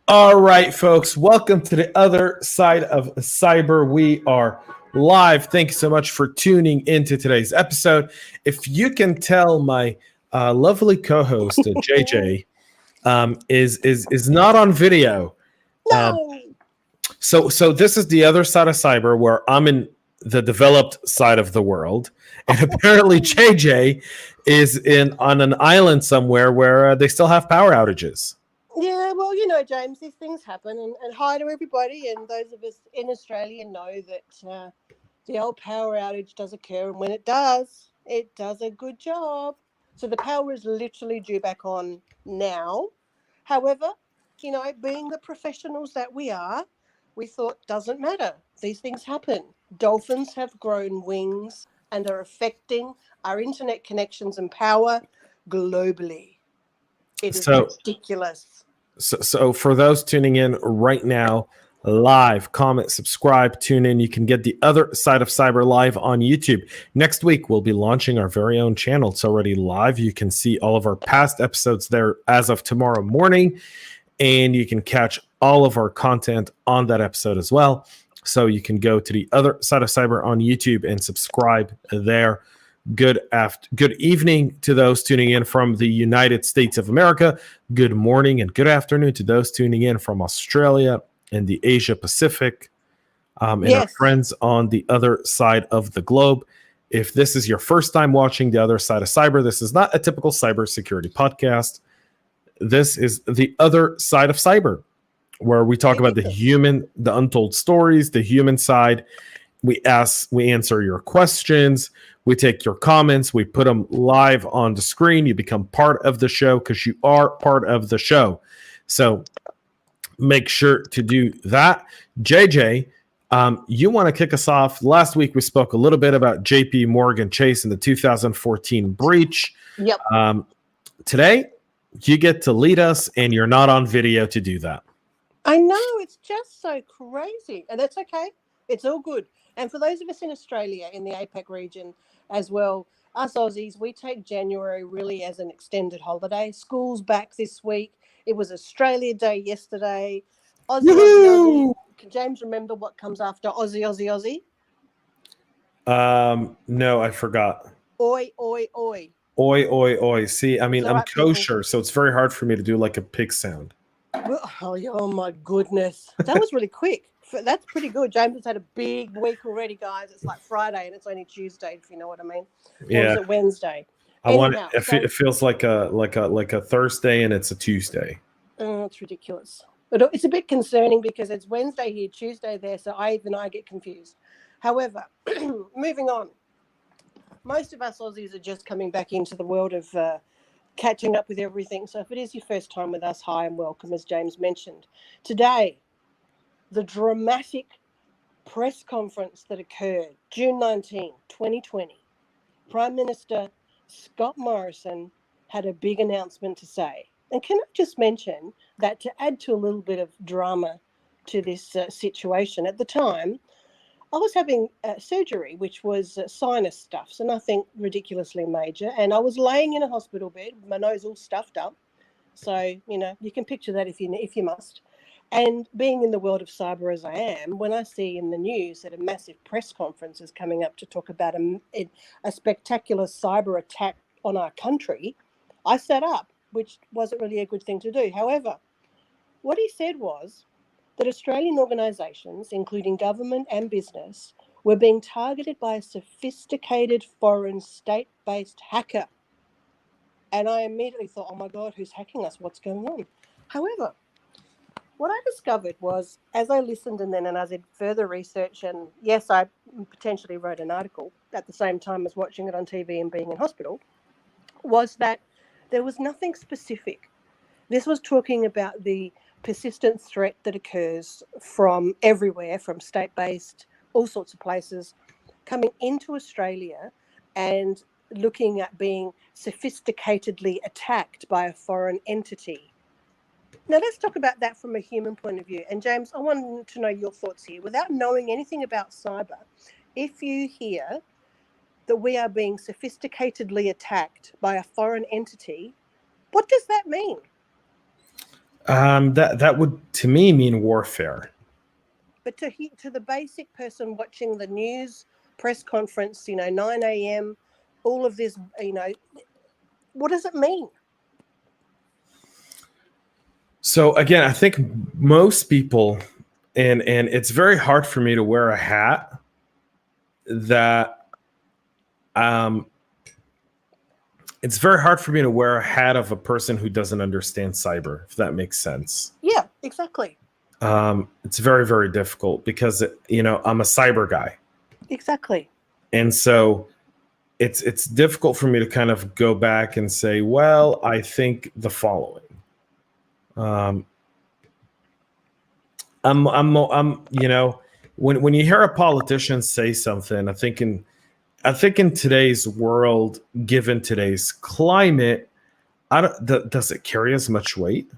All right, folks, welcome to the other side of cyber. We are live. Thank you so much for tuning into today's episode. If you can tell, my lovely co-host JJ is not on video. Um, No. so this is the other side of cyber, where I'm in the developed side of the world, and apparently JJ is in on an island somewhere where they still have power outages. Yeah, well, James, these things happen. And hi to everybody. And those of us in Australia know that the old power outage does occur. And when it does a good job. So the power is literally due back on now. However, being the professionals that we are, we thought doesn't matter. These things happen. Dolphins have grown wings and are affecting our internet connections and power globally. It is So ridiculous. So for those tuning in right now, live, comment, subscribe, tune in. You can get the other side of cyber live on YouTube. Next week, we'll be launching our very own channel. It's already live. You can see all of our past episodes there as of tomorrow morning, and you can catch all of our content on that episode as well. So you can go to the other side of cyber on YouTube and subscribe there. Good evening to those tuning in from the United States of America. Good morning and good afternoon to those tuning in from Australia and the Asia Pacific, and our Yes. friends on the other side of the globe. If this is your first time watching the other side of cyber, this is not a typical cybersecurity podcast. This is the other side of cyber, where we talk It about is. the untold stories, the human side. We answer your questions, we take your comments, we put them live on the screen. You become part of the show because you are part of the show. So make sure to do that. JJ, you want to kick us off. Last week we spoke a little bit about JP Morgan Chase and the 2014 breach. Yep. Today you get to lead us, and you're not on video to do that. I know, it's just so crazy. And that's okay. It's all good. And for those of us in Australia, in the APAC region as well, us Aussies, we take January really as an extended holiday. School's back this week. It was Australia Day yesterday. Aussie, Aussie, Aussie. Woohoo! Can James remember what comes after Aussie, Aussie, Aussie? No, I forgot. Oi, oi, oi. Oi, oi, oi. See, I It's mean, all I'm right, people. kosher, so it's very hard for me to do like a pig sound. Oh, yeah, oh my goodness. That was really quick. That's pretty good. James has had a big week already, guys. It's like Friday and it's only Tuesday, if you know what I mean. Or is Yeah, it Wednesday? I want Anyhow, it. so It feels like a Thursday, and it's a Tuesday. it's ridiculous. But it's a bit concerning because it's Wednesday here, Tuesday there, so I get confused. However, moving on. Most of us Aussies are just coming back into the world of catching up with everything. So if it is your first time with us, hi and welcome, as James mentioned. Today, the dramatic press conference that occurred June 19, 2020, Prime Minister Scott Morrison had a big announcement to say. And can I just mention that to add to a little bit of drama to this situation, at the time, I was having surgery, which was sinus stuff, so nothing ridiculously major. And I was laying in a hospital bed, my nose all stuffed up. So, you can picture that if you must. And being in the world of cyber as I am, when I see in the news that a massive press conference is coming up to talk about a spectacular cyber attack on our country, I sat up, which wasn't really a good thing to do. However, what he said was that Australian organisations, including government and business, were being targeted by a sophisticated foreign state-based hacker. And I immediately thought, oh my God, who's hacking us? What's going on? However, what I discovered was, as I listened and as I did further research, and yes, I potentially wrote an article at the same time as watching it on TV and being in hospital, was that there was nothing specific. This was talking about the persistent threat that occurs from everywhere, from state-based, all sorts of places, coming into Australia and looking at being sophisticatedly attacked by a foreign entity. Now, let's talk about that from a human point of view. And James, I want to know your thoughts here. Without knowing anything about cyber, if you hear that we are being sophisticatedly attacked by a foreign entity, what does that mean? That would to me mean warfare. But to the basic person watching the news press conference, 9 a.m., all of this, what does it mean? So again, I think most people, and it's very hard for me to wear a hat that it's very hard for me to wear a hat of a person who doesn't understand cyber, if that makes sense. Yeah, exactly. It's very, very difficult because I'm a cyber guy, Exactly. and so it's difficult for me to kind of go back and say, well, I think the following. I'm when you hear a politician say something, I think in today's world, given today's climate, does it carry as much weight?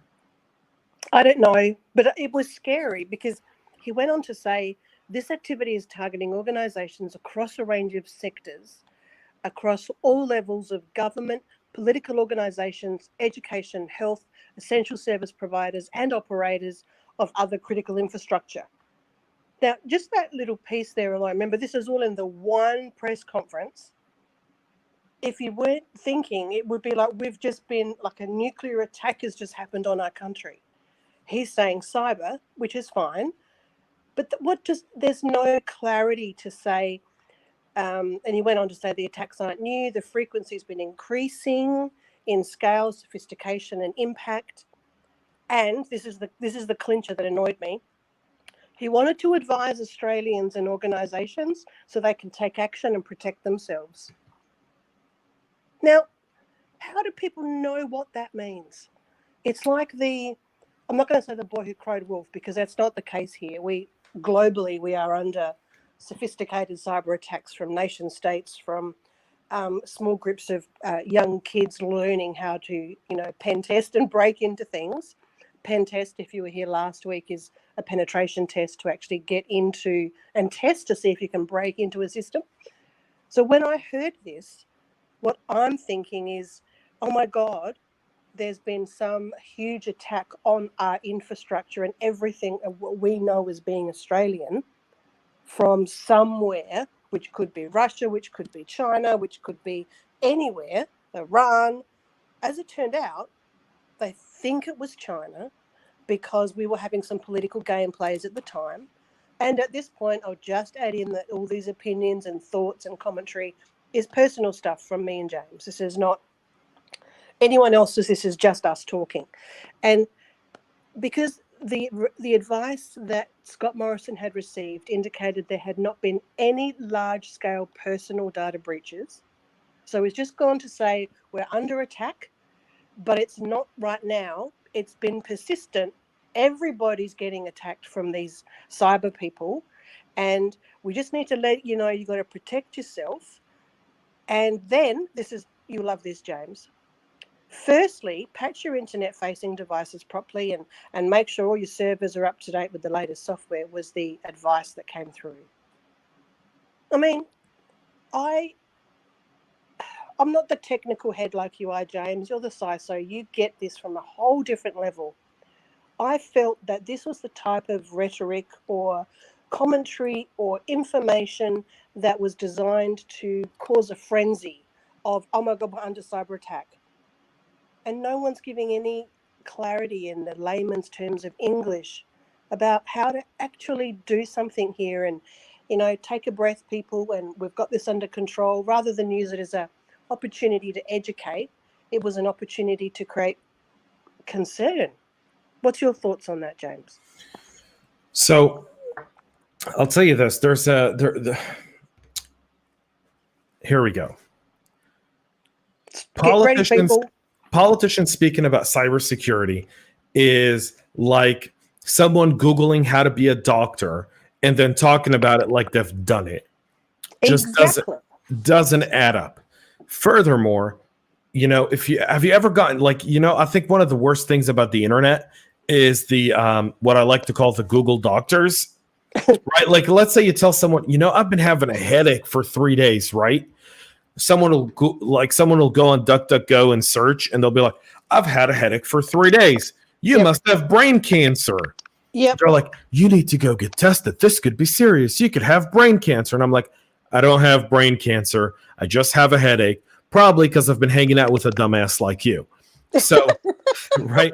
I don't know, but it was scary because he went on to say this activity is targeting organisations across a range of sectors, across all levels of government, political organisations, education, health, essential service providers, and operators of other critical infrastructure. Now, just that little piece there alone, remember, this is all in the one press conference. If you weren't thinking, it would be like we've just been, like a nuclear attack has just happened on our country. He's saying cyber, which is fine, but there's no clarity to say, and he went on to say the attacks aren't new, the frequency's been increasing in scale, sophistication, and impact. And this is the clincher that annoyed me. He wanted to advise Australians and organisations so they can take action and protect themselves. Now, how do people know what that means? It's like I'm not going to say the boy who cried wolf, because that's not the case here. Globally, we are under sophisticated cyber attacks from nation states, from small groups of young kids learning how to, pen test and break into things. Pen test, if you were here last week, is a penetration test to actually get into and test to see if you can break into a system. So when I heard this, what I'm thinking is, oh my God, there's been some huge attack on our infrastructure and everything of what we know as being Australian from somewhere, which could be Russia, which could be China, which could be anywhere, Iran. As it turned out, they think it was China because we were having some political game plays at the time. And at this point, I'll just add in that all these opinions and thoughts and commentary is personal stuff from me and James. This is not anyone else's, this is just us talking. And because the advice that Scott Morrison had received indicated there had not been any large-scale personal data breaches. So he's just gone to say we're under attack, but it's not right now. It's been persistent. Everybody's getting attacked from these cyber people. And we just need to let you know you've got to protect yourself. And then, you'll love this, James. Firstly, patch your internet-facing devices properly and make sure all your servers are up to date with the latest software was the advice that came through. I mean, I'm not the technical head like you are, James. You're the CISO. You get this from a whole different level. I felt that this was the type of rhetoric or commentary or information that was designed to cause a frenzy of, oh my God, we're under cyber attack. And no one's giving any clarity in the layman's terms of English about how to actually do something here and, take a breath, people, and we've got this under control. Rather than use it as an opportunity to educate, it was an opportunity to create concern. What's your thoughts on that, James? So I'll tell you this. Here we go. Politicians speaking about cybersecurity is like someone Googling how to be a doctor and then talking about it like they've done it. Just doesn't add up. Furthermore, have you ever gotten I think one of the worst things about the internet is the what I like to call the Google doctors, right? Like, let's say you tell someone, I've been having a headache for 3 days, right? Someone will go on DuckDuckGo and search, and they'll be like, I've had a headache for 3 days. You must have brain cancer. Yep. They're like, you need to go get tested. This could be serious. You could have brain cancer. And I'm like, I don't have brain cancer. I just have a headache, probably because I've been hanging out with a dumbass like you. So, right?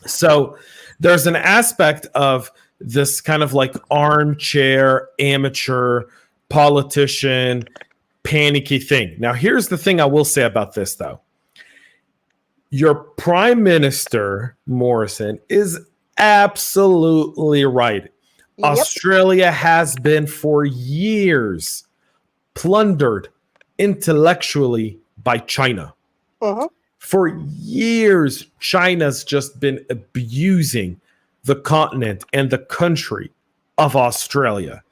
So there's an aspect of this kind of like armchair, amateur, politician, panicky thing. Now, here's the thing I will say about this, though. Your Prime Minister, Morrison, is absolutely right. Yep. Australia has been for years plundered intellectually by China. Uh-huh. For years, China's just been abusing the continent and the country of Australia.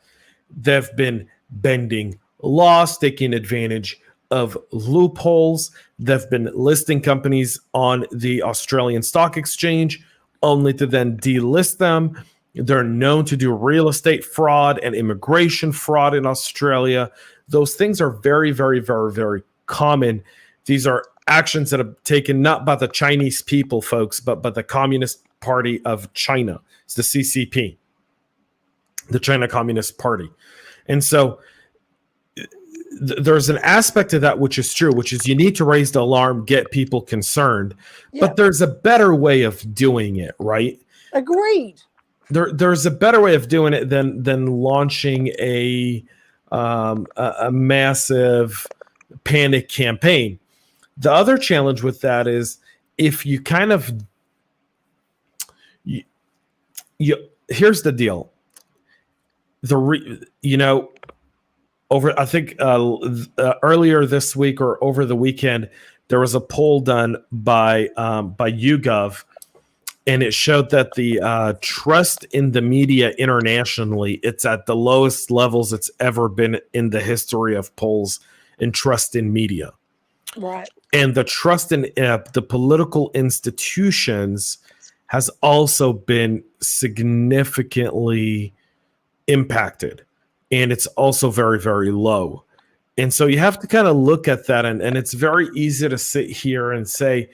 They've been bending laws, taking advantage of loopholes. They've been listing companies on the Australian Stock Exchange only to then delist them. They're known to do real estate fraud and immigration fraud in Australia. Those things are very, very, very, very common. These are actions that are taken not by the Chinese people, folks, but by the Communist Party of China. It's the CCP, the China Communist Party. And so there's an aspect of that which is true, which is you need to raise the alarm, get people concerned, but there's a better way of doing it, right? Agreed. There's a better way of doing it than launching a massive panic campaign. The other challenge with that is if you kind of here's the deal. Over I think earlier this week or over the weekend, there was a poll done by YouGov, and it showed that the trust in the media internationally, it's at the lowest levels it's ever been in the history of polls and trust in media. Right. And the trust in the political institutions has also been significantly impacted. And it's also very, very low. And so you have to kind of look at that. And it's very easy to sit here and say,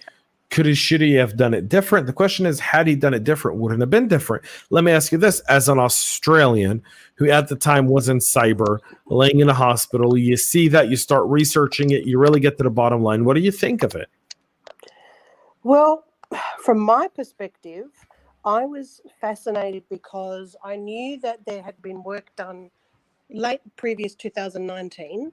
should he have done it different? The question is, had he done it different, wouldn't it have been different? Let me ask you this. As an Australian who at the time was in cyber, laying in a hospital, you see that, you start researching it, you really get to the bottom line. What do you think of it? Well, from my perspective, I was fascinated because I knew that there had been work done late previous 2019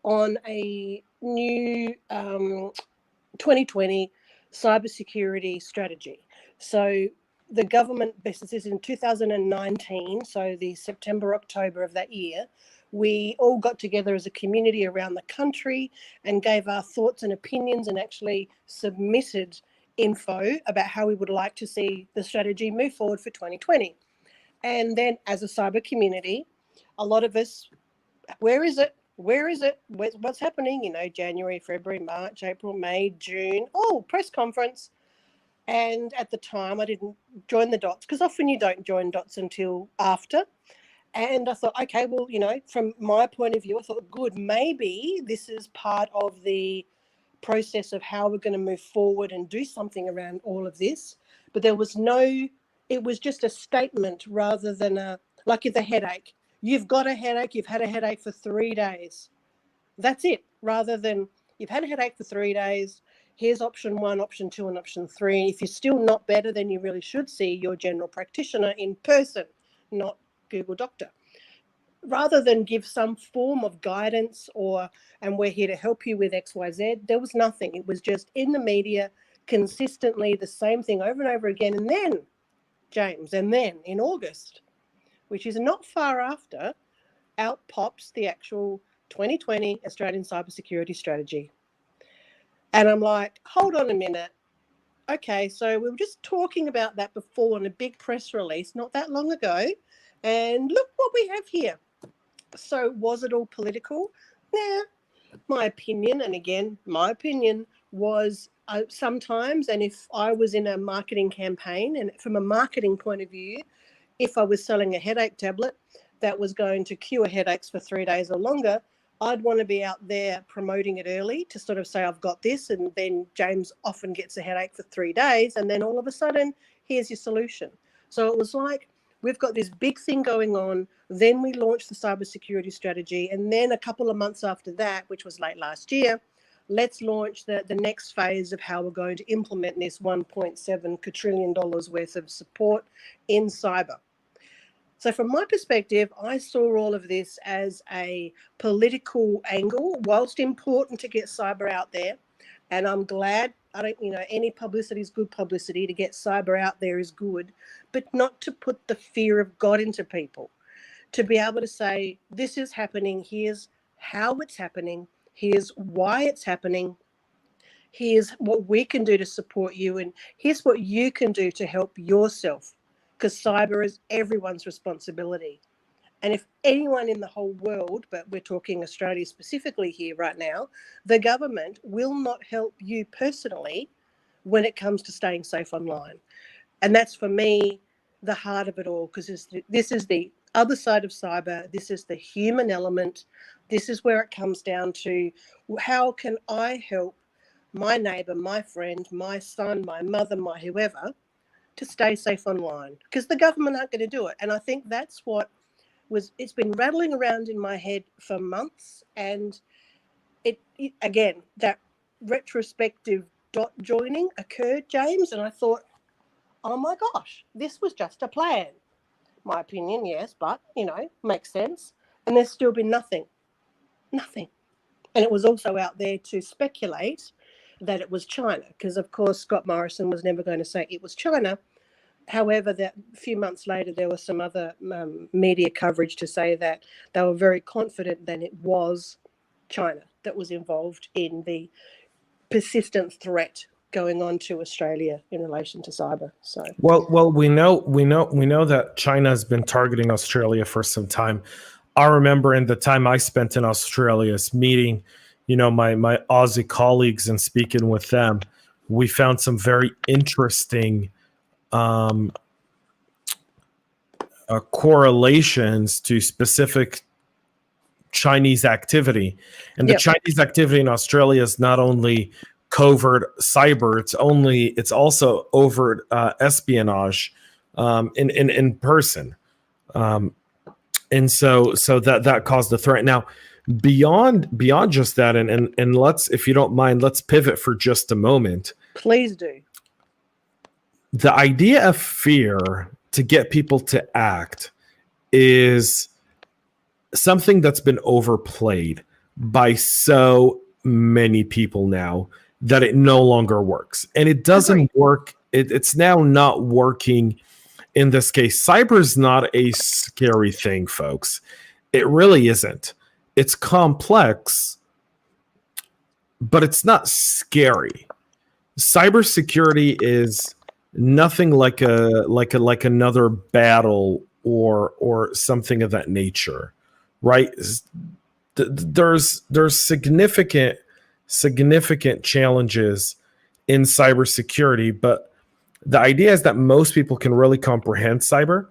on a new 2020 cybersecurity strategy. So the government, this is in 2019, so the September, October of that year, we all got together as a community around the country and gave our thoughts and opinions and actually submitted info about how we would like to see the strategy move forward for 2020. And then as a cyber community, a lot of us, where is it? Where is it? What's happening? January, February, March, April, May, June. Oh, press conference. And at the time, I didn't join the dots because often you don't join dots until after. And I thought, okay, well, from my point of view, I thought, good, maybe this is part of the process of how we're going to move forward and do something around all of this. But there was it was just a statement rather than like the headache. You've got a headache, you've had a headache for 3 days. That's it. Rather than you've had a headache for 3 days, here's option 1, option 2, and option 3. If you're still not better, then you really should see your general practitioner in person, not Google Doctor. Rather than give some form of guidance and we're here to help you with XYZ, there was nothing. It was just in the media, consistently the same thing over and over again. And then, James, in August, which is not far after, out pops the actual 2020 Australian cybersecurity strategy. And I'm like, hold on a minute. Okay, so we were just talking about that before in a big press release not that long ago. And look what we have here. So was it all political? Yeah, my opinion, and again, my opinion was sometimes, and if I was in a marketing campaign, and from a marketing point of view, if I was selling a headache tablet that was going to cure headaches for 3 days or longer, I'd want to be out there promoting it early to sort of say, I've got this. And then James often gets a headache for 3 days. And then all of a sudden, here's your solution. So it was like, we've got this big thing going on. Then we launched the cybersecurity strategy. And then a couple of months after that, which was late last year, let's launch the next phase of how we're going to implement this $1.7 quadrillion worth of support in cyber. So from my perspective, I saw all of this as a political angle, whilst important to get cyber out there. And I'm glad, any publicity is good publicity. To get cyber out there is good, but not to put the fear of God into people. To be able to say, this is happening, here's how it's happening, here's why it's happening, here's what we can do to support you, and here's what you can do to help yourself. Because cyber is everyone's responsibility. And if anyone in the whole world, but we're talking Australia specifically here right now, the government will not help you personally when it comes to staying safe online. And that's, for me, the heart of it all, because this is the other side of cyber. This is the human element. This is where it comes down to, how can I help my neighbour, my friend, my son, my mother, my whoever, to stay safe online, because the government aren't going to do it. And I think that's what it's been rattling around in my head for months. And it again, that retrospective dot joining occurred, James, and I thought, oh my gosh, this was just a plan. My opinion, yes, but makes sense. And there's still been nothing. And it was also out there to speculate that it was China, because of course Scott Morrison was never going to say it was China. However, that a few months later, there was some other media coverage to say that they were very confident that it was China that was involved in the persistent threat going on to Australia in relation to cyber. So, well, we know that China has been targeting Australia for some time. I remember in the time I spent in Australia, meeting, my Aussie colleagues and speaking with them, we found some very interesting correlations to specific Chinese activity. And the Chinese activity in Australia is not only covert cyber, it's also overt espionage in person. And so that caused the threat. Now, beyond just that, and let's, if you don't mind, let's pivot for just a moment. Please do. The idea of fear to get people to act is something that's been overplayed by so many people now that it no longer works. And it doesn't work. It's now not working in this case. Cyber is not a scary thing, folks. It really isn't. It's complex, but it's not scary. Cybersecurity is nothing like another battle or something of that nature, right? There's significant challenges in cybersecurity, but the idea is that most people can really comprehend cyber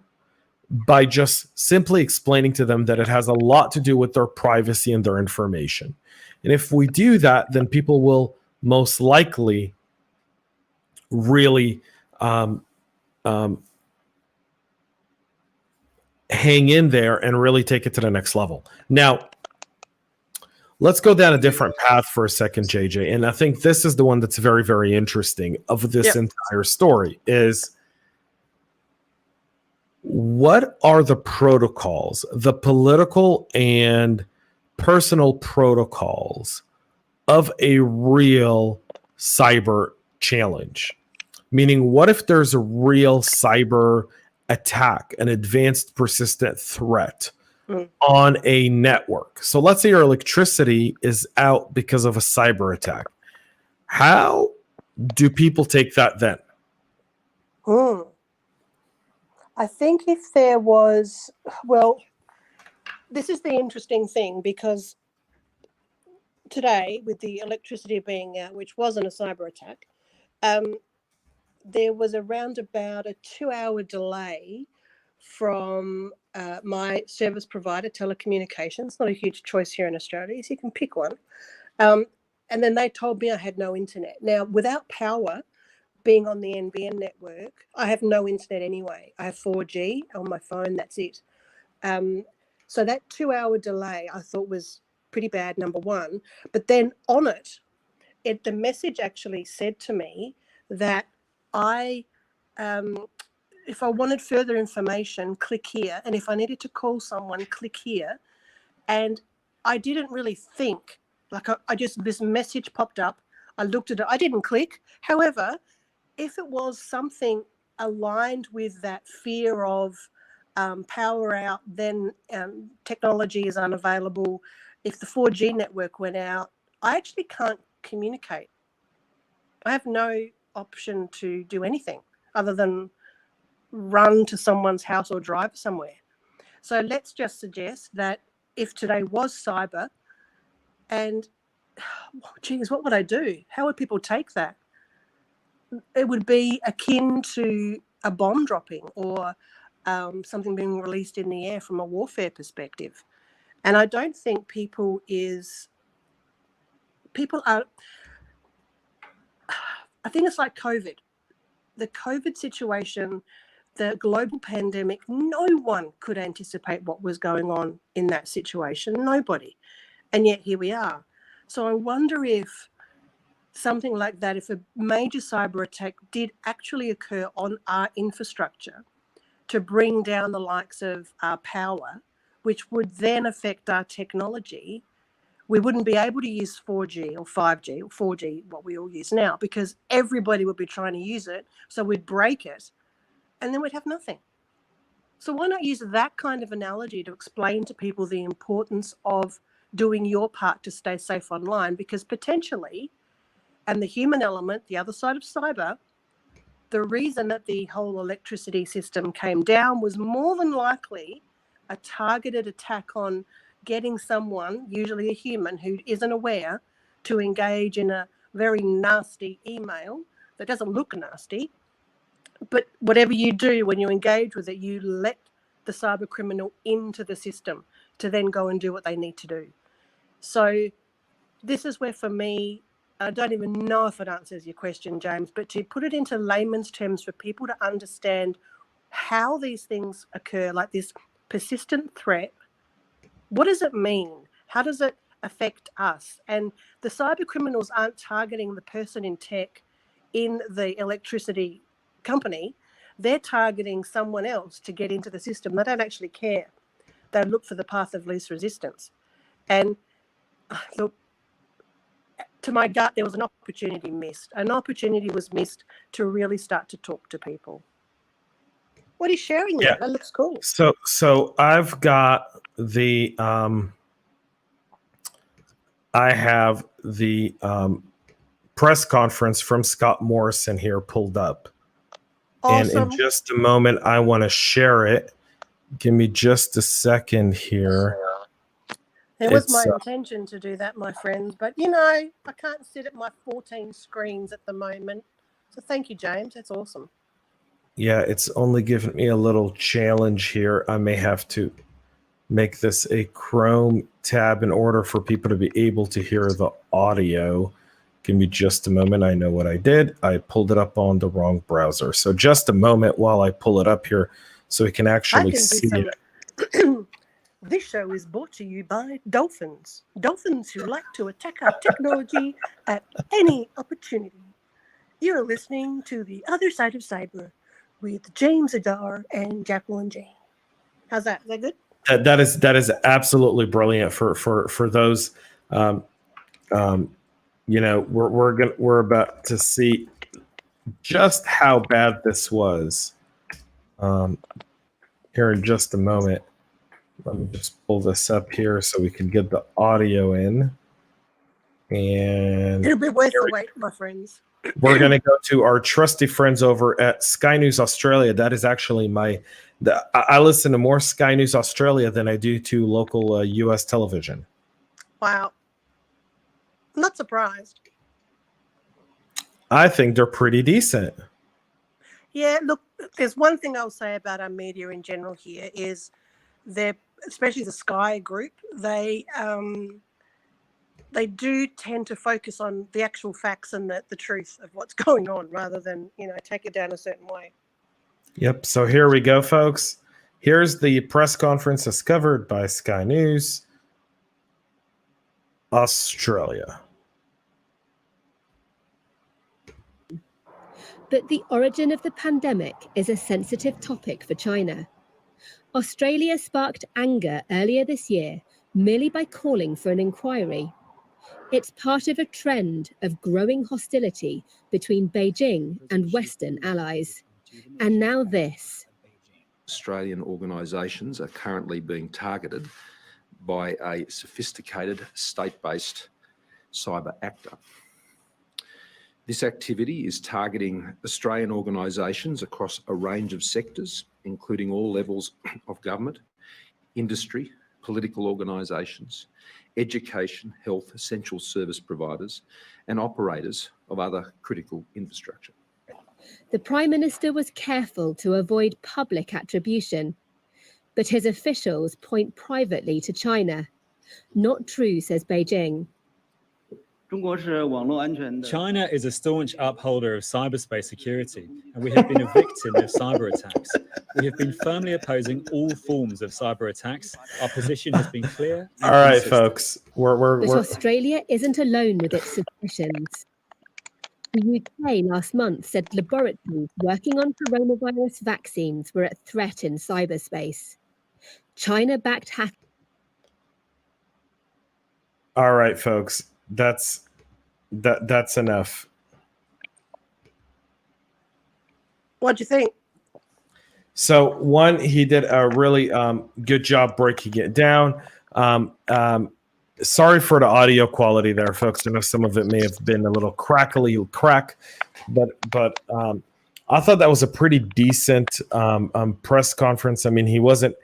by just simply explaining to them that it has a lot to do with their privacy and their information. And if we do that, then people will most likely really hang in there and really take it to the next level. Now, let's go down a different path for a second, JJ. And I think this is the one that's very, very interesting of this entire story is, what are the protocols, the political and personal protocols of a real cyber challenge? Meaning, what if there's a real cyber attack, an advanced persistent threat on a network? So let's say your electricity is out because of a cyber attack. How do people take that then? I think if there was, well, this is the interesting thing, because today, with the electricity being out, which wasn't a cyber attack, there was around about a 2-hour delay from my service provider, telecommunications. Not a huge choice here in Australia, so you can pick one. And then they told me I had no internet. Now, without power, being on the NBN network, I have no internet anyway. I have 4G on my phone, that's it. So that 2-hour delay I thought was pretty bad, number one. But then on it, the message actually said to me that if I wanted further information, click here. And if I needed to call someone, click here. And I didn't really think, this message popped up. I looked at it. I didn't click. However, if it was something aligned with that fear of power out, then technology is unavailable. If the 4G network went out, I actually can't communicate. I have no option to do anything other than run to someone's house or drive somewhere. So let's just suggest that if today was cyber, and geez, what would I do? How would people take that? It would be akin to a bomb dropping or something being released in the air from a warfare perspective. And I don't think people are, I think it's like COVID. The COVID situation, the global pandemic, no one could anticipate what was going on in that situation. Nobody. And yet here we are. So I wonder if something like that, if a major cyber attack did actually occur on our infrastructure to bring down the likes of our power, which would then affect our technology, we wouldn't be able to use 4G or 5G or 4G, what we all use now, because everybody would be trying to use it. So we'd break it and then we'd have nothing. So why not use that kind of analogy to explain to people the importance of doing your part to stay safe online? Because potentially, and the human element, the other side of cyber, the reason that the whole electricity system came down was more than likely a targeted attack on getting someone, usually a human who isn't aware, to engage in a very nasty email that doesn't look nasty. But whatever you do when you engage with it, you let the cyber criminal into the system to then go and do what they need to do. So this is where, for me, I don't even know if it answers your question, James, but to put it into layman's terms for people to understand how these things occur, like this persistent threat, what does it mean? How does it affect us? And the cyber criminals aren't targeting the person in tech in the electricity company. They're targeting someone else to get into the system. They don't actually care. They look for the path of least resistance. And look, to my gut, there was an opportunity missed. An opportunity was missed to really start to talk to people. What are you sharing there? That looks cool. So I've got the I have the press conference from Scott Morrison here pulled up. Awesome. And in just a moment, I want to share it. Give me just a second here. It was my intention to do that, my friends, but I can't sit at my 14 screens at the moment. So thank you, James. That's awesome. Yeah, it's only given me a little challenge here. I may have to make this a Chrome tab in order for people to be able to hear the audio. Give me just a moment. I know what I did. I pulled it up on the wrong browser. So just a moment while I pull it up here so we can actually see it. This show is brought to you by dolphins. Dolphins who like to attack our technology at any opportunity. You're listening to The Other Side of Cyber with James Adar and Jacqueline Jane. How's that? Is that good? That is absolutely brilliant for those. We're about to see just how bad this was. Here in just a moment. Let me just pull this up here so we can get the audio in. And it'll be worth the wait, my friends. We're going to go to our trusty friends over at Sky News Australia. That is actually I listen to more Sky News Australia than I do to local U.S. television. Wow. I'm not surprised. I think they're pretty decent. Yeah, look, there's one thing I'll say about our media in general here is they're, especially the Sky Group, they do tend to focus on the actual facts and the truth of what's going on rather than, take it down a certain way. Yep. So here we go, folks. Here's the press conference as covered by Sky News, Australia. But the origin of the pandemic is a sensitive topic for China. Australia sparked anger earlier this year merely by calling for an inquiry. It's part of a trend of growing hostility between Beijing and Western allies. And now this. Australian organisations are currently being targeted by a sophisticated state-based cyber actor. This activity is targeting Australian organisations across a range of sectors, including all levels of government, industry, political organisations, education, health, essential service providers, and operators of other critical infrastructure. The Prime Minister was careful to avoid public attribution, but his officials point privately to China. Not true, says Beijing. China is a staunch upholder of cyberspace security, and we have been a victim of cyber attacks. We have been firmly opposing all forms of cyber attacks. Our position has been clear. All right, folks. But Australia isn't alone with its suspicions. The UK last month said laboratories working on coronavirus vaccines were at threat in cyberspace. China-backed hackers. All right, folks. That's enough. What do you think? So one, he did a really good job breaking it down. Sorry for the audio quality there, folks. I know some of it may have been a little crackly, but I thought that was a pretty decent press conference. I mean, he wasn't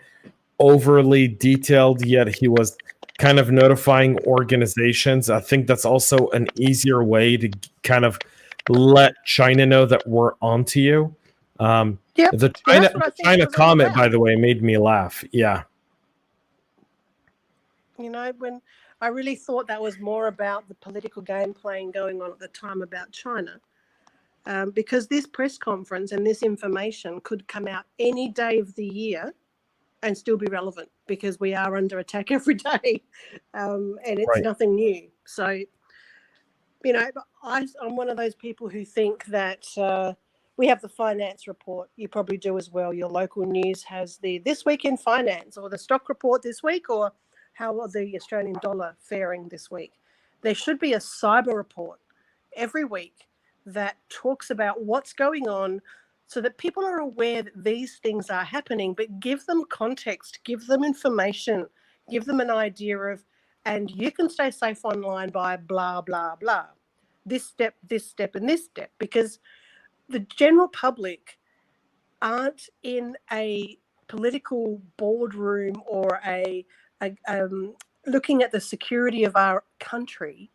overly detailed, yet he was kind of notifying organizations. I think that's also an easier way to kind of let China know that we're onto you. The China comment, by the way, made me laugh. Yeah. When I really thought that was more about the political game playing going on at the time about China, because this press conference and this information could come out any day of the year and still be relevant, because we are under attack every day, and it's nothing new. So, I'm one of those people who think that we have the finance report. You probably do as well. Your local news has the This Week in Finance, or the stock report this week, or how are the Australian dollar faring this week. There should be a cyber report every week that talks about what's going on, so that people are aware that these things are happening, but give them context, give them information, give them an idea of, and you can stay safe online by blah, blah, blah. This step, and this step, because the general public aren't in a political boardroom or looking at the security of our country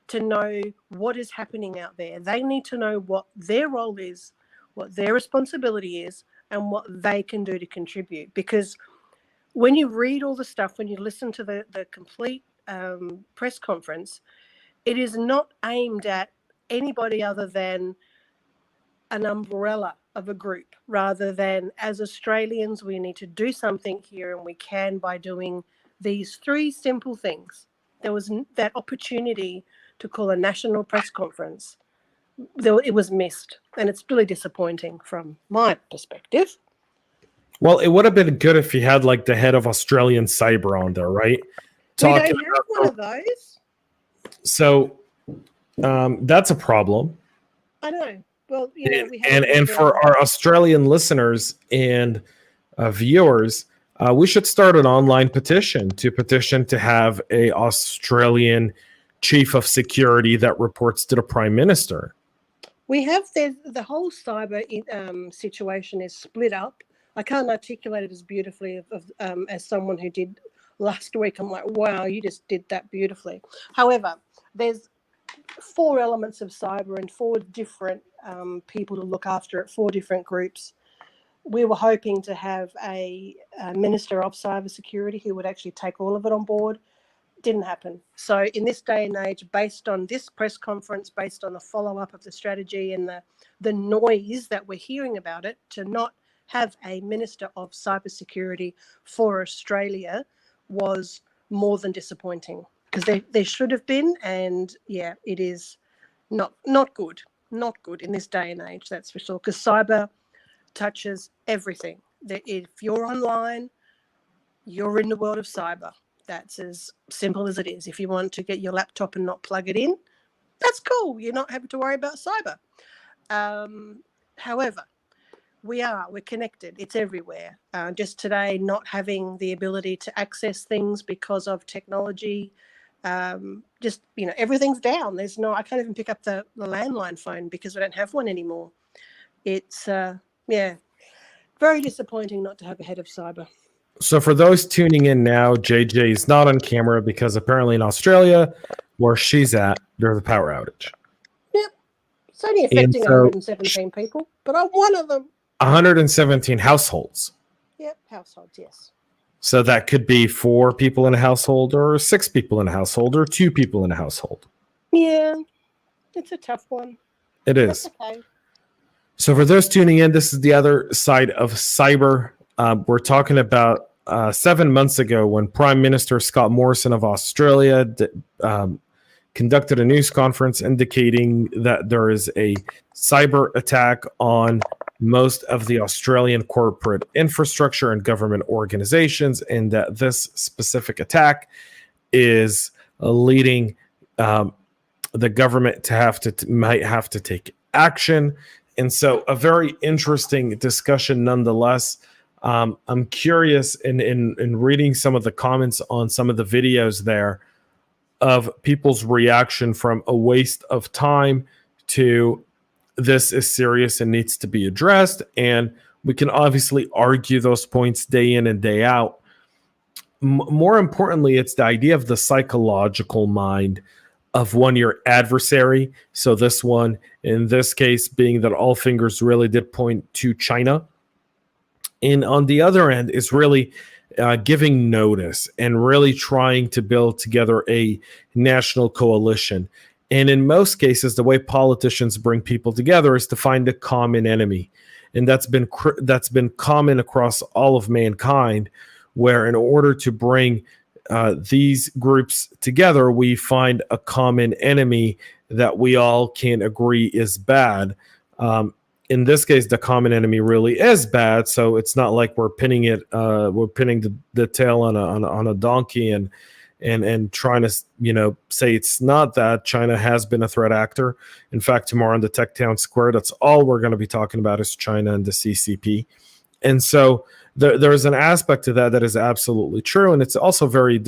to know what is happening out there. They need to know what their role is, what their responsibility is, and what they can do to contribute. Because when you read all the stuff, when you listen to the complete press conference, it is not aimed at anybody other than an umbrella of a group, rather than, as Australians, we need to do something here, and we can by doing these three simple things. There was that opportunity to call a national press conference. It was missed, and it's really disappointing from my perspective. Well, it would have been good if you had like the head of Australian cyber on there, right? We don't have one of those. So that's a problem. I know. Well, and for our Australian listeners and viewers, we should start an online petition to have a Australian chief of security that reports to the Prime Minister. We have the whole cyber situation is split up. I can't articulate it as beautifully as someone who did last week. I'm like, wow, you just did that beautifully. However, there's 4 elements of cyber and 4 different people to look after it, 4 different groups. we were hoping to have a Minister of Cybersecurity who would actually take all of it on board. Didn't happen. So in this day and age, based on this press conference, based on the follow-up of the strategy and the noise that we're hearing about it, to not have a Minister of Cybersecurity for Australia was more than disappointing, because there should have been, and yeah, it is not good. Not good in this day and age, that's for sure, because cyber touches everything. If you're online, you're in the world of cyber. That's as simple as it is. If you want to get your laptop and not plug it in, that's cool. You're not having to worry about cyber. However, we're connected. It's everywhere. Just today, not having the ability to access things because of technology, everything's down. I can't even pick up the landline phone because I don't have one anymore. It's, very disappointing not to have a head of cyber. So for those tuning in now, JJ is not on camera because apparently in Australia, where she's at, there's a power outage. Yep. It's only affecting 117 people, but I'm one of them. 117 households. Yep, households, yes. So that could be 4 people in a household, or 6 people in a household, or 2 people in a household. Yeah, it's a tough one. It is. That's okay. So for those tuning in, this is the other side of cyber. We're talking about 7 months ago when Prime Minister Scott Morrison of Australia conducted a news conference indicating that there is a cyber attack on most of the Australian corporate infrastructure and government organizations, and that this specific attack is leading the government to might have to take action. And so a very interesting discussion nonetheless. I'm curious in reading some of the comments on some of the videos there of people's reaction from a waste of time to this is serious and needs to be addressed. And we can obviously argue those points day in and day out. More importantly, it's the idea of the psychological mind of your adversary. So this one, in this case, being that all fingers really did point to China. And on the other end is really giving notice and really trying to build together a national coalition. And in most cases, the way politicians bring people together is to find a common enemy. And that's been common across all of mankind, where in order to bring these groups together, we find a common enemy that we all can agree is bad. In this case, the common enemy really is bad. So it's not like we're pinning the tail on a donkey and trying to say it's not that. China has been a threat actor. In fact, tomorrow on the Tech Town Square, that's all we're going to be talking about is China and the CCP. And so there's an aspect to that is absolutely true, and it's also very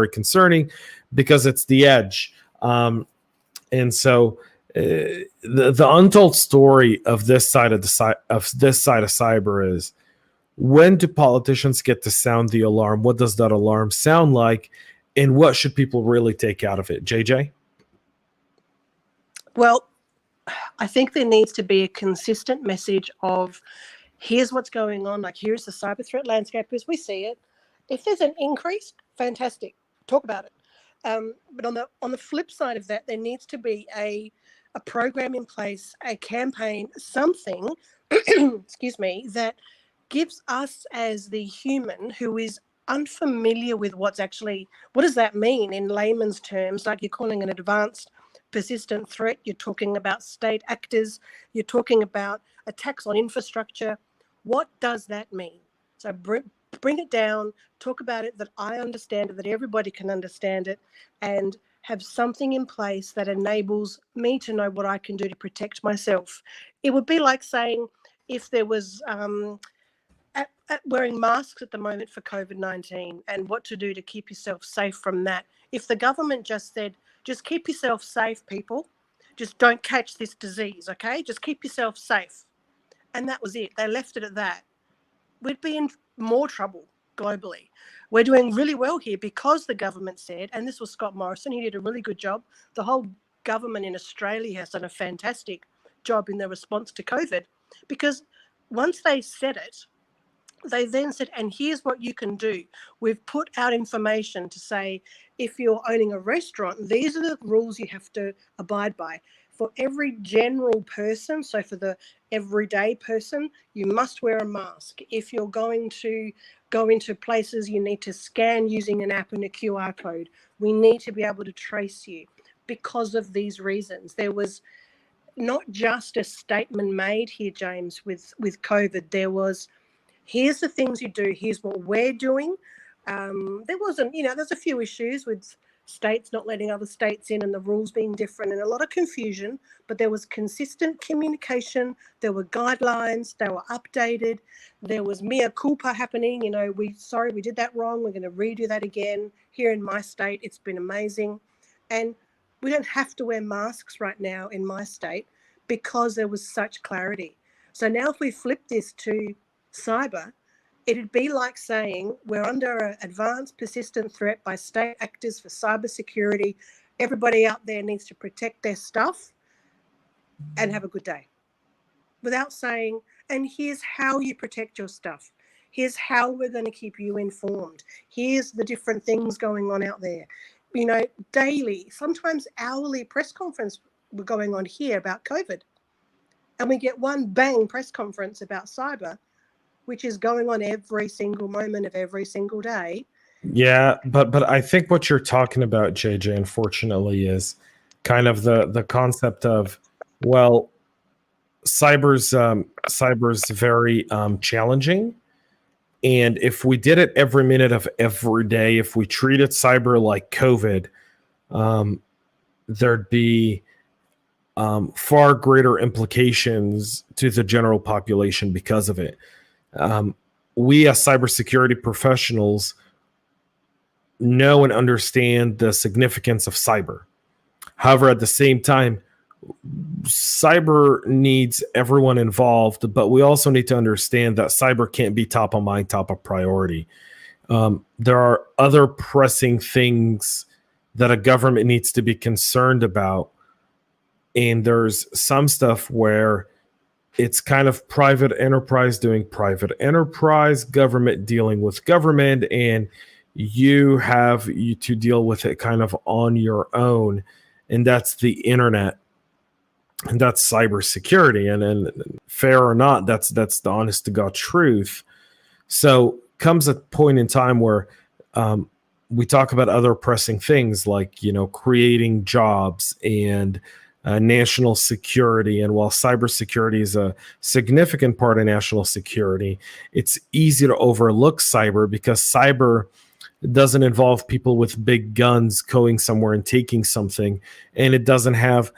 concerning because it's the edge. And so the untold story of this side of cyber is, when do politicians get to sound the alarm? What does that alarm sound like, and what should people really take out of it? JJ? Well, I think there needs to be a consistent message of, here's what's going on. Like, here's the cyber threat landscape as we see it. If there's an increase, fantastic, talk about it. But on the flip side of that, there needs to be a program in place, a campaign, something, excuse me, that gives us as the human who is unfamiliar with what does that mean in layman's terms? Like, you're calling an advanced persistent threat, you're talking about state actors, you're talking about attacks on infrastructure. What does that mean? So bring it down, talk about it, that I understand it, that everybody can understand it, and have something in place that enables me to know what I can do to protect myself. It would be like saying, if there was wearing masks at the moment for COVID-19 and what to do to keep yourself safe from that. If the government just said, just keep yourself safe, people, just don't catch this disease, okay? Just keep yourself safe. And that was it. They left it at that. We'd be in more trouble globally. We're doing really well here because the government said, and this was Scott Morrison, he did a really good job. The whole government in Australia has done a fantastic job in their response to COVID, because once they said it, they then said, and here's what you can do. We've put out information to say, if you're owning a restaurant, these are the rules you have to abide by. For every general person, so for the everyday person, you must wear a mask. If you're going to go into places, you need to scan using an app and a QR code. We need to be able to trace you because of these reasons. There was not just a statement made here, James, with COVID. There was, here's the things you do, here's what we're doing. There wasn't, there's a few issues with states not letting other states in and the rules being different and a lot of confusion, but there was consistent communication. There were guidelines, they were updated. There was mea culpa happening, we did that wrong, we're going to redo that again. Here in my state, it's been amazing. And we don't have to wear masks right now in my state because there was such clarity. So now if we flip this to cyber, it'd be like saying we're under an advanced persistent threat by state actors for cybersecurity. Everybody out there needs to protect their stuff and have a good day. Without saying, and here's how you protect your stuff. Here's how we're going to keep you informed. Here's the different things going on out there. Daily, sometimes hourly press conference were going on here about COVID. And we get one bang press conference about cyber, which is going on every single moment of every single day. Yeah, but I think what you're talking about, JJ, unfortunately, is kind of the concept of, well, cyber's very challenging, and if we did it every minute of every day, if we treated cyber like COVID, there'd be far greater implications to the general population because of it. We as cybersecurity professionals know and understand the significance of cyber. However, at the same time, cyber needs everyone involved, but we also need to understand that cyber can't be top of mind, top of priority. There are other pressing things that a government needs to be concerned about. And there's some stuff where it's kind of private enterprise doing private enterprise, government dealing with government, and you have to deal with it kind of on your own. And that's the internet. And that's cybersecurity. And fair or not, that's the honest to God truth. So comes a point in time where we talk about other pressing things like, creating jobs and national security. And while cybersecurity is a significant part of national security, it's easy to overlook cyber because cyber doesn't involve people with big guns going somewhere and taking something. And it doesn't have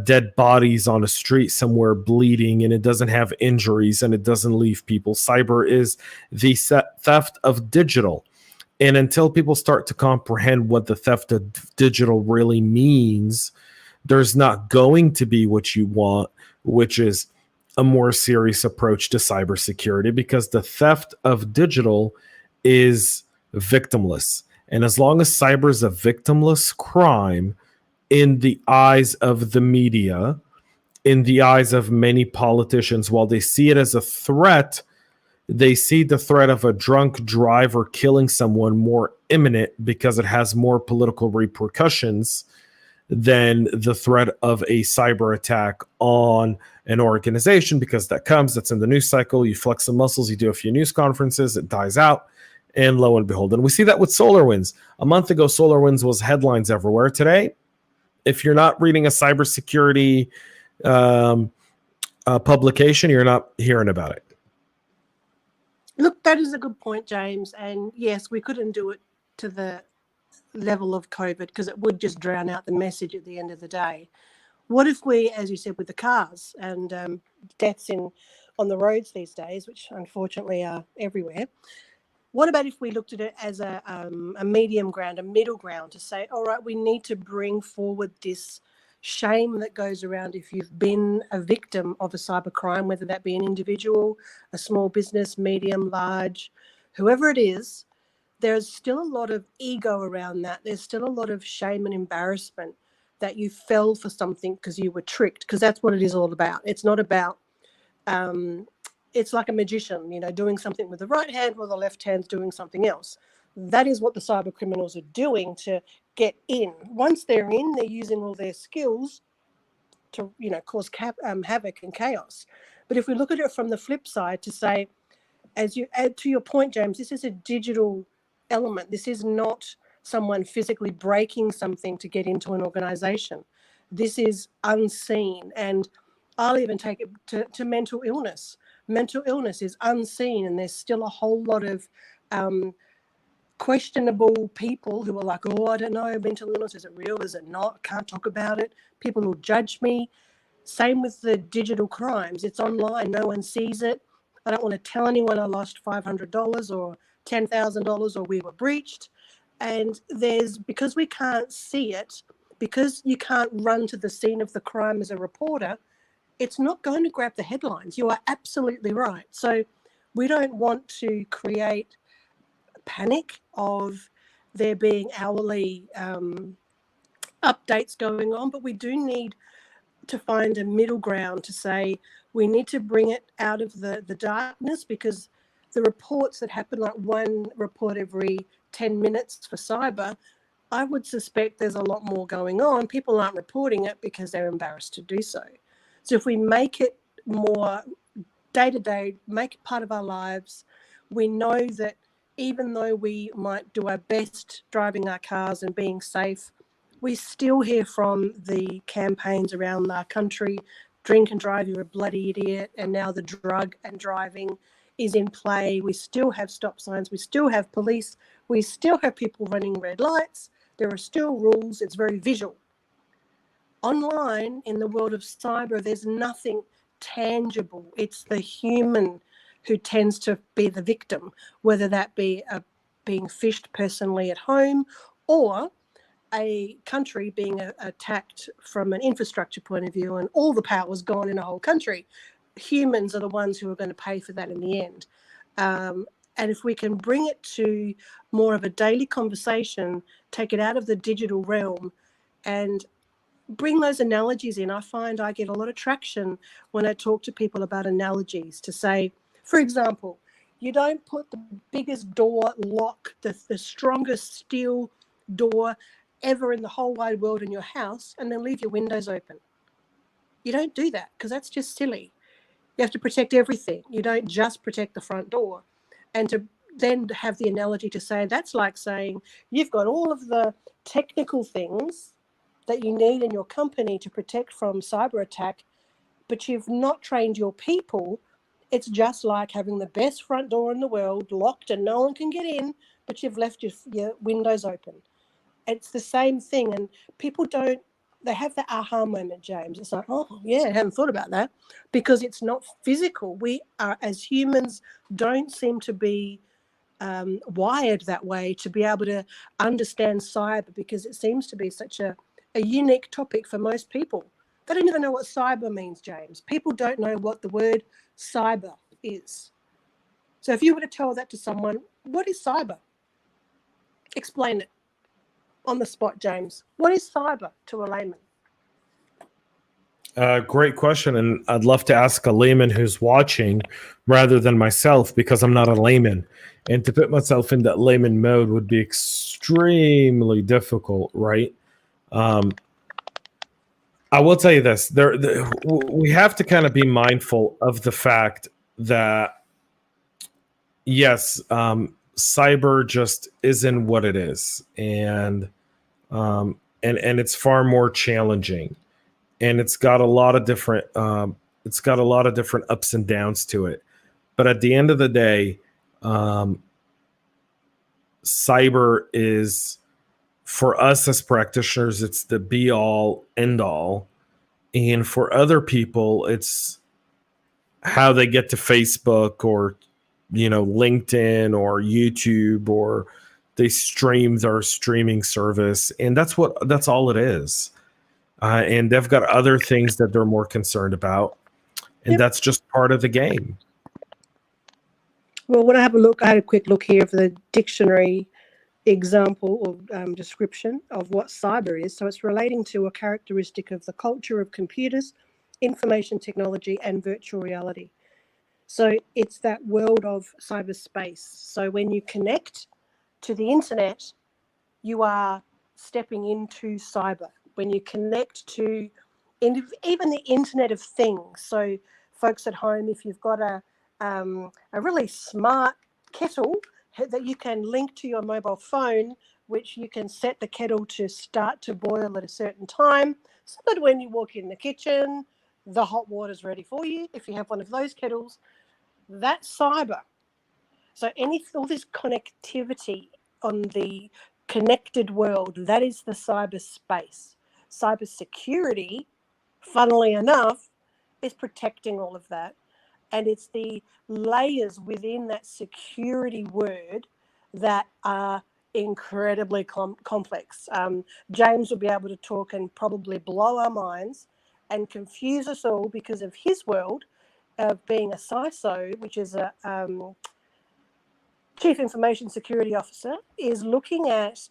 dead bodies on a street somewhere bleeding, and it doesn't have injuries, and it doesn't leave people. Cyber is the theft of digital. And until people start to comprehend what the theft of digital really means, there's not going to be what you want, which is a more serious approach to cybersecurity, because the theft of digital is victimless. And as long as cyber is a victimless crime in the eyes of the media, in the eyes of many politicians, while they see it as a threat, they see the threat of a drunk driver killing someone more imminent because it has more political repercussions than the threat of a cyber attack on an organization, because that's in the news cycle. You flex some muscles, you do a few news conferences, it dies out, and lo and behold. And we see that with SolarWinds. A month ago, SolarWinds was headlines everywhere. Today, if you're not reading a cybersecurity publication, you're not hearing about it. Look, that is a good point, James. And yes, we couldn't do it to the level of COVID because it would just drown out the message at the end of the day. What if we, as you said, with the cars and deaths on the roads these days, which unfortunately are everywhere, what about if we looked at it as a medium ground, a middle ground, to say, all right, we need to bring forward this shame that goes around if you've been a victim of a cyber crime, whether that be an individual, a small business, medium, large, whoever it is. There's still a lot of ego around that. There's still a lot of shame and embarrassment that you fell for something because you were tricked, because that's what it is all about. It's not about it's like a magician, doing something with the right hand while the left hand's doing something else. That is what the cyber criminals are doing to get in. Once they're in, they're using all their skills to, cause havoc and chaos. But if we look at it from the flip side to say, as you add to your point, James, this is a digital element. This is not someone physically breaking something to get into an organization. This is unseen. And I'll even take it to mental illness. Mental illness is unseen, and there's still a whole lot of questionable people who are like, oh, I don't know, mental illness, is it real? Is it not? Can't talk about it. People will judge me. Same with the digital crimes. It's online. No one sees it. I don't want to tell anyone I lost $500 or $10,000 or we were breached. And because we can't see it, because you can't run to the scene of the crime as a reporter, it's not going to grab the headlines. You are absolutely right. So we don't want to create panic of there being hourly updates going on, but we do need to find a middle ground to say we need to bring it out of the darkness, because the reports that happen, like one report every 10 minutes for cyber, I would suspect there's a lot more going on. People aren't reporting it because they're embarrassed to do so. So if we make it more day-to-day, make it part of our lives, we know that even though we might do our best driving our cars and being safe, we still hear from the campaigns around our country, drink and drive, you're a bloody idiot, and now the drug and driving is in play. We still have stop signs, we still have police, we still have people running red lights, there are still rules, it's very visual. Online, in the world of cyber, there's nothing tangible. It's the human who tends to be the victim, whether that be being phished personally at home or a country being attacked from an infrastructure point of view and all the power's gone in a whole country. Humans are the ones who are going to pay for that in the end. And if we can bring it to more of a daily conversation, take it out of the digital realm and bring those analogies in. I find I get a lot of traction when I talk to people about analogies to say, for example, you don't put the biggest door lock, the strongest steel door ever in the whole wide world in your house and then leave your windows open. You don't do that because that's just silly. You have to protect everything. You don't just protect the front door. And to then have the analogy to say, that's like saying you've got all of the technical things that you need in your company to protect from cyber attack, but you've not trained your people. It's just like having the best front door in the world locked and no one can get in, but you've left your windows open. It's the same thing. And people they have the aha moment, James. It's like, oh, yeah, I hadn't thought about that, because it's not physical. We are, as humans, don't seem to be wired that way to be able to understand cyber, because it seems to be such a unique topic for most people. They don't even know what cyber means, James. People don't know what the word cyber is. So if you were to tell that to someone, what is cyber? Explain it on the spot, James. What is cyber to a layman? Great question. And I'd love to ask a layman who's watching rather than myself, because I'm not a layman. And to put myself in that layman mode would be extremely difficult, right? I will tell you this. We have to kind of be mindful of the fact that, yes, cyber just isn't what it is. And it's far more challenging. And it's got a lot of different ups and downs to it. But at the end of the day, cyber is, for us as practitioners, it's the be all end all. And for other people, it's how they get to Facebook or, LinkedIn or YouTube, or they stream their streaming service. And that's all it is. And they've got other things that they're more concerned about. And that's just part of the game. Well, when I had a quick look here for the dictionary example or description of what cyber is. So it's relating to a characteristic of the culture of computers, information technology, and virtual reality. So it's that world of cyberspace. So when you connect to the internet, you are stepping into cyber. When you connect to even the Internet of Things. So folks at home, if you've got a really smart kettle that you can link to your mobile phone, which you can set the kettle to start to boil at a certain time, so that when you walk in the kitchen, the hot water's ready for you. If you have one of those kettles, that's cyber. So all this connectivity on the connected world, that is the cyberspace. Cybersecurity, funnily enough, is protecting all of that. And it's the layers within that security word that are incredibly complex. James will be able to talk and probably blow our minds and confuse us all because of his world of being a CISO, which is a Chief Information Security Officer, is looking at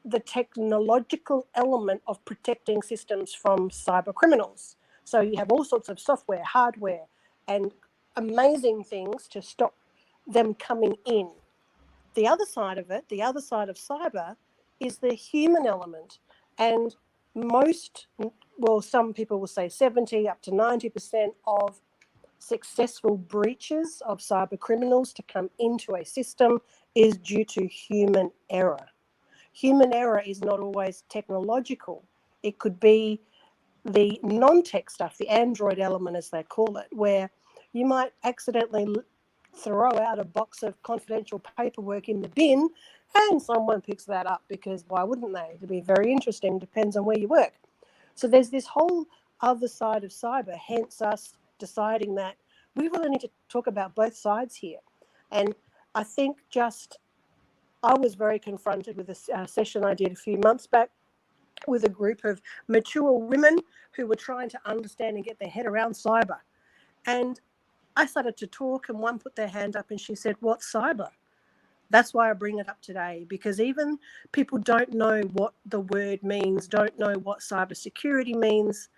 the technological element of protecting systems from cyber criminals. So you have all sorts of software, hardware, and amazing things to stop them coming in. The other side of it, the other side of cyber, is the human element. And some people will say 70 up to 90% of successful breaches of cyber criminals to come into a system is due to human error. Human error is not always technological. It could be the non-tech stuff, the Android element as they call it, where you might accidentally throw out a box of confidential paperwork in the bin and someone picks that up, because why wouldn't they? It'd be very interesting, depends on where you work. So there's this whole other side of cyber, hence us deciding that we really need to talk about both sides here. And I think I was very confronted with a session I did a few months back with a group of mature women who were trying to understand and get their head around cyber. And I started to talk and one put their hand up and she said, "What's cyber?" That's why I bring it up today, because even people don't know what the word means, don't know what cybersecurity means.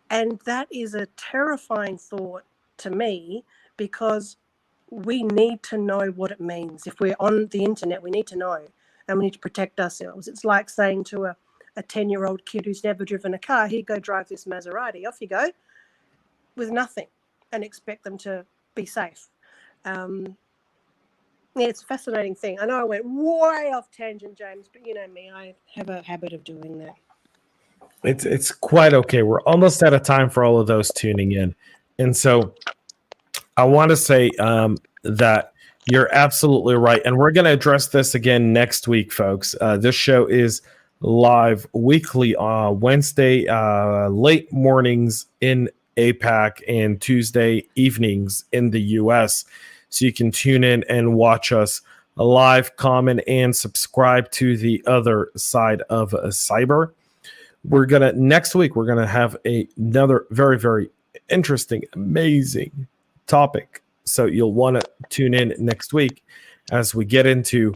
And that is a terrifying thought to me, because we need to know what it means. If we're on the internet, we need to know, and we need to protect ourselves. It's like saying to a 10-year-old kid who's never driven a car, "Here, go drive this Maserati." Off you go with nothing and expect them to be safe. It's a fascinating thing. I know I went way off tangent, James, but you know me, I have a habit of doing that. It's quite okay. We're almost out of time for all of those tuning in. And so I want to say that you're absolutely right. And we're going to address this again next week, folks. This show is live weekly on Wednesday, late mornings in APAC, and Tuesday evenings in the US. So you can tune in and watch us live, comment, and subscribe to the other side of cyber. Next week, we're going to have another very, very interesting, amazing topic. So you'll want to tune in next week as we get into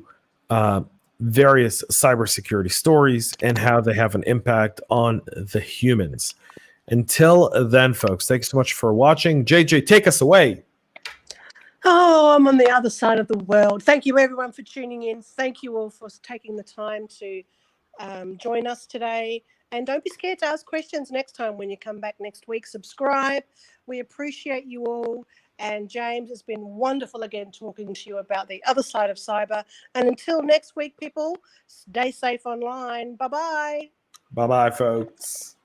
various cybersecurity stories and how they have an impact on the humans. Until then, folks, thanks so much for watching. JJ, take us away. Oh, I'm on the other side of the world. Thank you, everyone, for tuning in. Thank you all for taking the time to join us today. And don't be scared to ask questions next time when you come back next week. Subscribe. We appreciate you all. And James, it's been wonderful again talking to you about the other side of cyber. And until next week, people, stay safe online. Bye-bye. Bye-bye, folks.